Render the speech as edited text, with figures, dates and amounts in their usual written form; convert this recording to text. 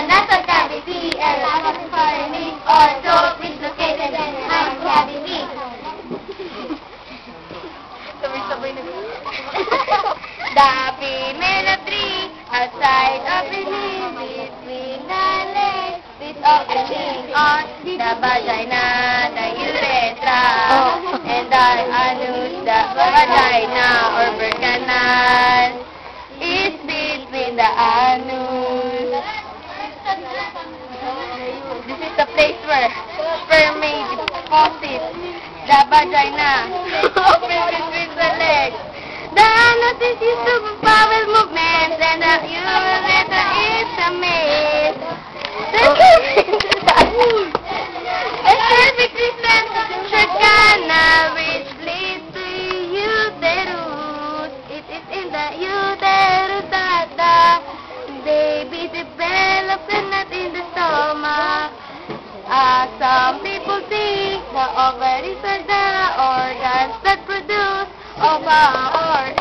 And that's what cavity is. Also is located in the cavity. Sabay-sabay na. The female tree outside of the leaf between the legs with opening on the vagina, the urethra, and the anus, the vagina or birth canal is between the anus. This is the place where sperm may deposit the vagina open between the legs. The anus is used to bowel movements and the urethra is the male. The cervix is the short canal which leads to uterus. It is in the uterus that the baby develops and not in the stomach. Some people think the ovaries are the organs that produce ovum or